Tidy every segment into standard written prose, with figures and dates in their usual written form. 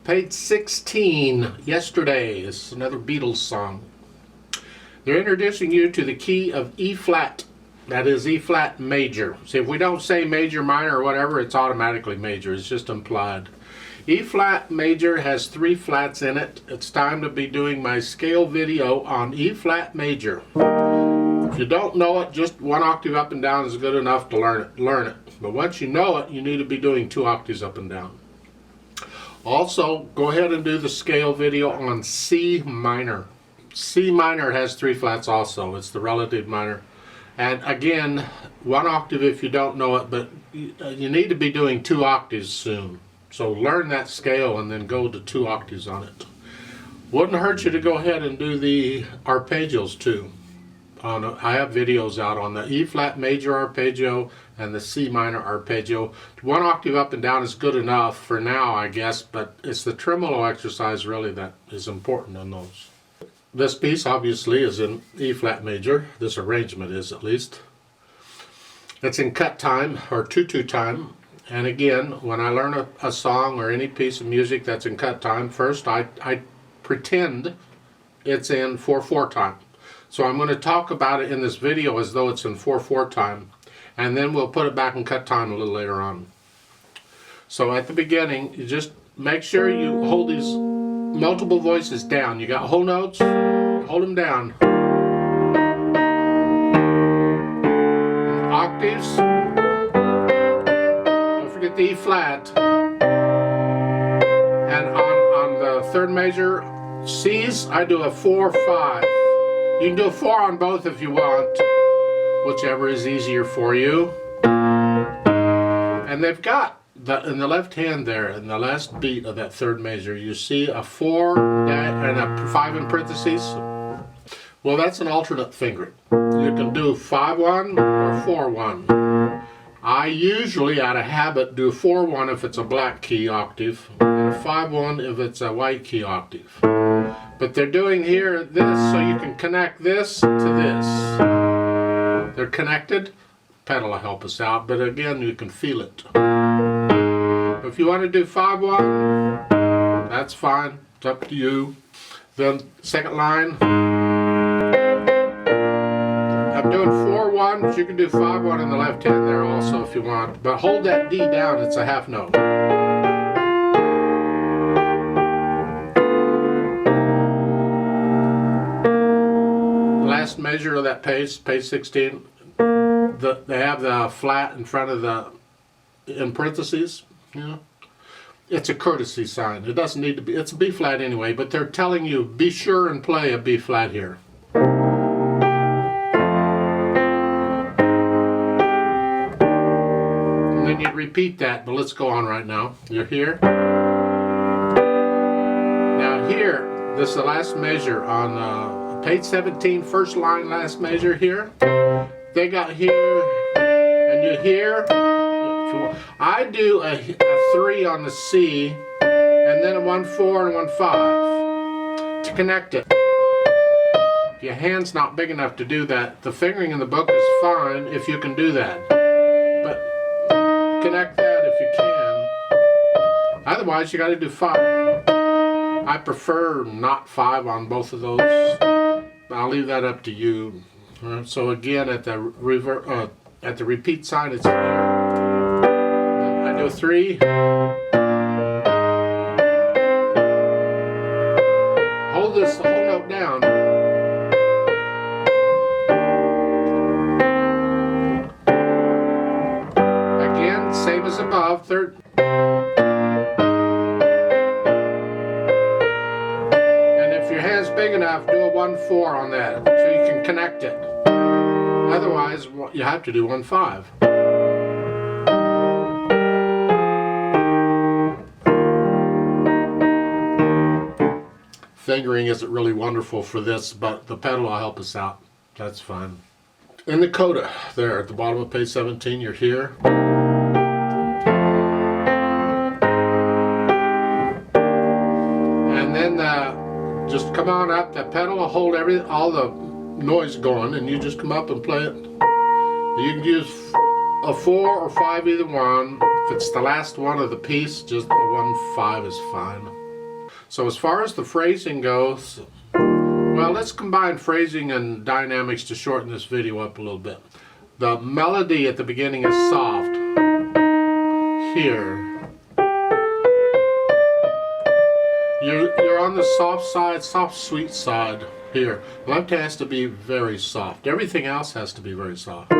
Page 16, Yesterday. It's another Beatles song. They're introducing you to the key of E flat. That is E flat major. See, if we don't say major, minor, or whatever, it's automatically major. It's just implied. E flat major has 3 flats in it. It's time to be doing my scale video on E flat major. If you don't know it, just 1 octave up and down is good enough to learn it. But once you know it, you need to be doing 2 octaves up and down. Also, go ahead and do the scale video on C minor. C minor has 3 flats also. It's the relative minor. And again, 1 octave if you don't know it, but you need to be doing 2 octaves soon. So learn that scale and then go to 2 octaves on it. Wouldn't hurt you to go ahead and do the arpeggios too. I have videos out on the E flat major arpeggio and the C minor arpeggio. 1 octave up and down is good enough for now, I guess, but it's the tremolo exercise really that is important in those. This piece obviously is in E flat major. This arrangement is, at least. It's in cut time or 2/2 time. And again, when I learn a song or any piece of music that's in cut time, first I pretend it's in 4/4 time. So I'm going to talk about it in this video as though it's in 4/4 time, and then we'll put it back in cut time a little later on. So at the beginning, you just make sure you hold these multiple voices down. You got whole notes, hold them down. And octaves, don't forget the E flat. And on the 3rd measure, C's, I do a 4/5. You can do a 4 on both if you want, whichever is easier for you. And they've got, in the left hand there, in the last beat of that 3rd measure, you see a 4 and a 5 in parentheses. Well, that's an alternate fingering. You can do 5/1 or 4/1. I usually, out of habit, do 4/1 if it's a black key octave, and a 5/1 if it's a white key octave. But they're doing here this so you can connect this to this. They're connected. Pedal will help us out, but again, you can feel it. If you want to do 5/1, that's fine. It's up to you. Then 2nd line. I'm doing 4/1, but you can do 5/1 in the left hand there also if you want. But hold that D down, it's a half note. Last measure of that page 16, they have the flat in front of the, in parentheses, you know. It's a courtesy sign. It doesn't need to be, it's a B flat anyway, but they're telling you be sure and play a B flat here. And then you repeat that, but let's go on right now. You're here. Now here, this is the last measure on page 17, 1st line, last measure here. They got here, and you hear. I do a 3 on the C, and then a 1/4 and 1/5 to connect it. If your hand's not big enough to do that, the fingering in the book is fine if you can do that. But connect that if you can. Otherwise, you got to do 5. I prefer not 5 on both of those. I'll leave that up to you. So again, at the repeat sign, it's here. I do 3. Hold this whole note down. Again, same as above. 3rd. Big enough, do a 1/4 on that so you can connect it. Otherwise, you have to do 1/5. Fingering isn't really wonderful for this, but the pedal will help us out. That's fine. In the coda, there at the bottom of page 17, you're here. And then just come on up. That pedal will hold all the noise going, and you just come up and play it. You can use a 4 or 5, either one. If it's the last one of the piece, just a 1/5 is fine. So as far as the phrasing goes, well, let's combine phrasing and dynamics to shorten this video up a little bit. The melody at the beginning is soft. Here. You're on the soft side, soft, sweet side here. Left has to be very soft. Everything else has to be very soft.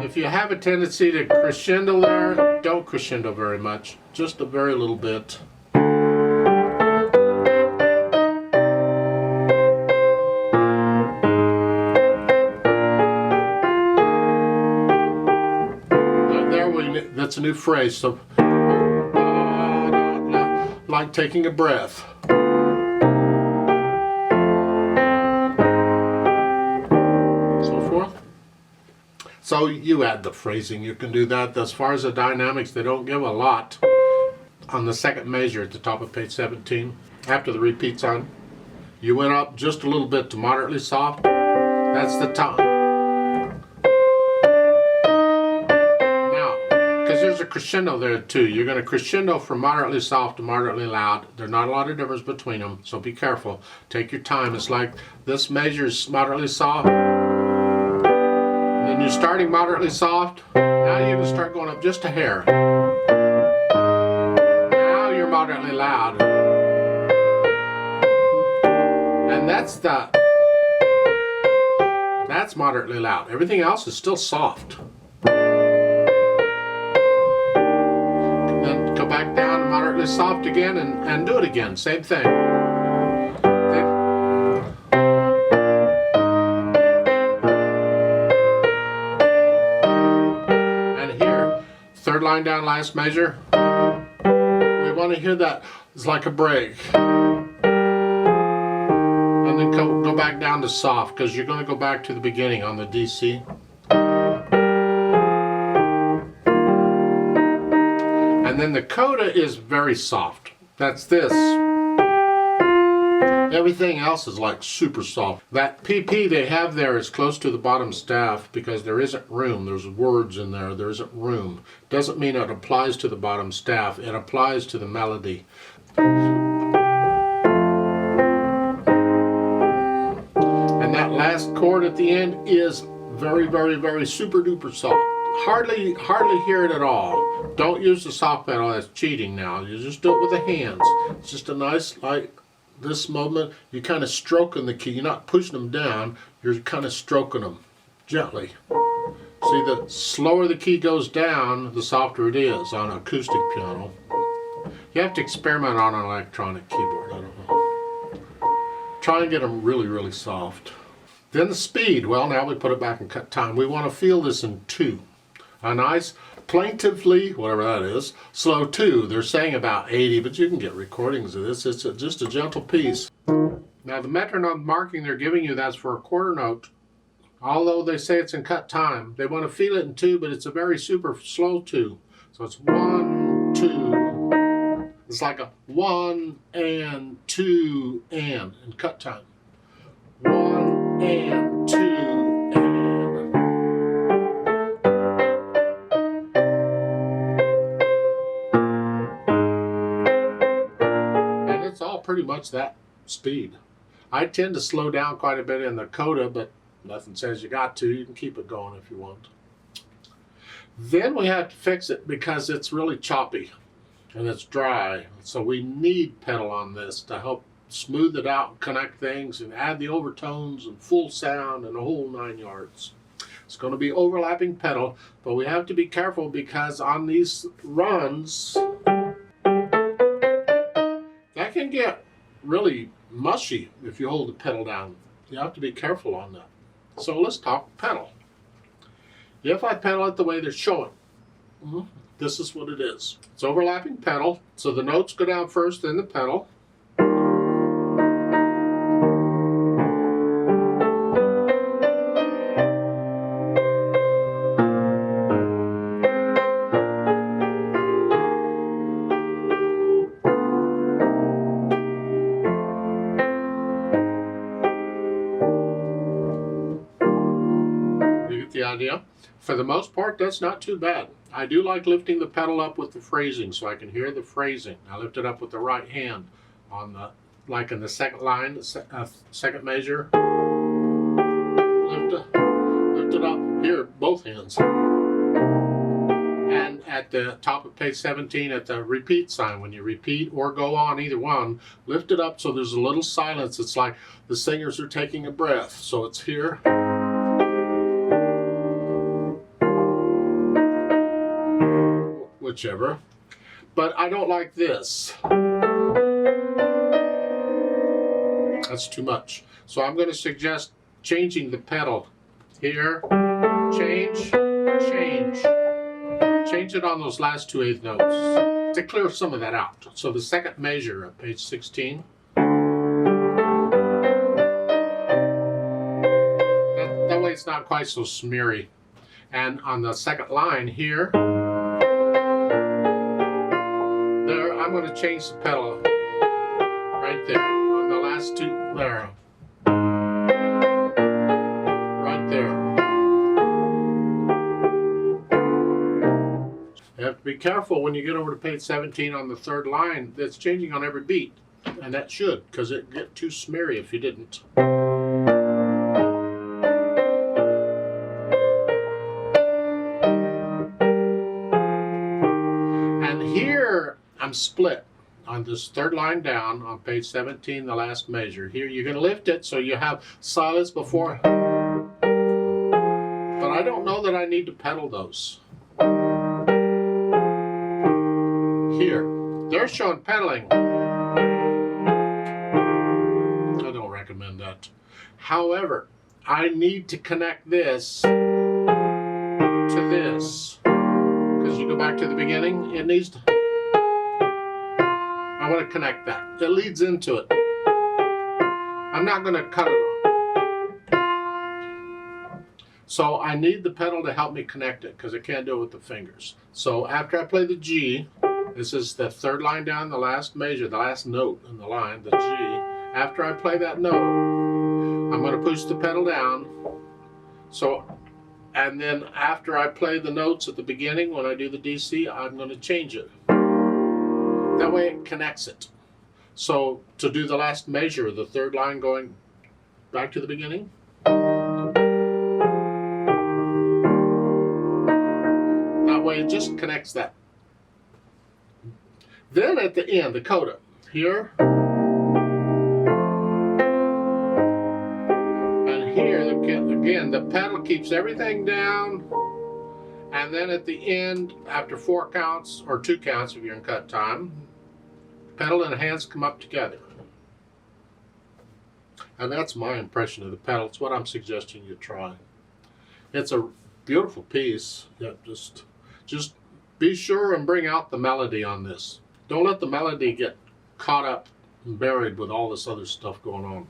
If you have a tendency to crescendo there, don't crescendo very much. Just a very little bit. That's a new phrase, so like taking a breath. So forth. So you add the phrasing, you can do that. As far as the dynamics, they don't give a lot. On the second measure at the top of page 17, after the repeats on, you went up just a little bit to moderately soft. That's the top. There's a crescendo there too. You're going to crescendo from moderately soft to moderately loud. There's not a lot of difference between them, so be careful. Take your time. It's like this measure is moderately soft. Then you're starting moderately soft. Now you're going to start going up just a hair. Now you're moderately loud. And that's moderately loud. Everything else is still soft. Back down to moderately soft again and do it again. Same thing. And here, third line down, last measure. We want to hear that. It's like a break. And then go back down to soft, because you're going to go back to the beginning on the DC. And then the coda is very soft. That's this. Everything else is like super soft. That PP they have there is close to the bottom staff because there isn't room. There's words in there. There isn't room. Doesn't mean it applies to the bottom staff. It applies to the melody. And that last chord at the end is very, very, very super duper soft. Hardly hear it at all. Don't use the soft pedal, that's cheating now. You just do it with the hands. It's just a nice, like this moment, you're kind of stroking the key. You're not pushing them down, you're kind of stroking them gently. See, the slower the key goes down, the softer it is on an acoustic piano. You have to experiment on an electronic keyboard, I don't know. Try and get them really, really soft. Then the speed, well, now we put it back in cut time. We want to feel this in 2. A nice, plaintively, whatever that is, slow 2. They're saying about 80, but you can get recordings of this. It's just a gentle piece. Now the metronome marking they're giving you, that's for a quarter note. Although they say it's in cut time, they want to feel it in 2, but it's a very super slow 2. So it's 1, 2. It's like a 1 and 2 and in cut time. 1 and 2 and. And it's all pretty much that speed. I tend to slow down quite a bit in the coda, but nothing says you got to. You can keep it going if you want. Then we have to fix it because it's really choppy and it's dry. So we need pedal on this to help smooth it out and connect things and add the overtones and full sound and the whole 9 yards. It's going to be overlapping pedal, but we have to be careful because on these runs, that can get really mushy if you hold the pedal down. You have to be careful on that. So let's talk pedal. If I pedal it the way they're showing, this is what it is. It's overlapping pedal, so the notes go down first, then the pedal. The idea. For the most part, that's not too bad. I do like lifting the pedal up with the phrasing so I can hear the phrasing. I lift it up with the right hand on the, like in the second line, second measure. Lift it up, here, both hands. And at the top of page 17, at the repeat sign, when you repeat or go on, either one, lift it up so there's a little silence. It's like the singers are taking a breath. So it's here. Whichever. But I don't like this. That's too much. So I'm going to suggest changing the pedal. Here, change, change. Change it on those last 2 eighth notes to clear some of that out. So the second measure of page 16. That way it's not quite so smeary. And on the second line here, there, I'm going to change the pedal right there on the last 2, there. Right there. You have to be careful when you get over to page 17 on the third line. That's changing on every beat, and that should, because it'd get too smeary if you didn't. And here I'm split on this third line down on page 17, the last measure. Here you're going to lift it so you have silence before. But I don't know that I need to pedal those. Here, they're showing pedaling. I don't recommend that. However, I need to connect this to this. Because you go back to the beginning, it needs to... I want to connect that. It leads into it. I'm not going to cut it off. So I need the pedal to help me connect it because I can't do it with the fingers. So after I play the G, this is the third line down, the last measure, the last note in the line, the G. After I play that note, I'm going to push the pedal down. So, and then after I play the notes at the beginning, when I do the DC, I'm going to change it. That way it connects it. So to do the last measure, the third line going back to the beginning. That way it just connects that. Then at the end, the coda. Here. And here, again, the pedal keeps everything down. And then at the end, after 4 counts, or 2 counts if you're in cut time, pedal and hands come up together. And that's my impression of the pedal. It's what I'm suggesting you try. It's a beautiful piece. Yeah, just be sure and bring out the melody on this. Don't let the melody get caught up and buried with all this other stuff going on.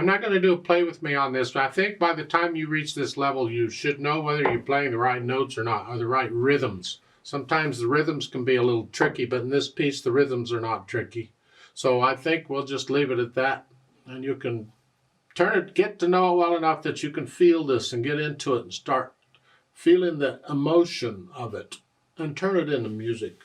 I'm not going to do a play with me on this, but I think by the time you reach this level, you should know whether you're playing the right notes or not, or the right rhythms. Sometimes the rhythms can be a little tricky, but in this piece, the rhythms are not tricky. So I think we'll just leave it at that, and you can get to know it well enough that you can feel this and get into it and start feeling the emotion of it and turn it into music.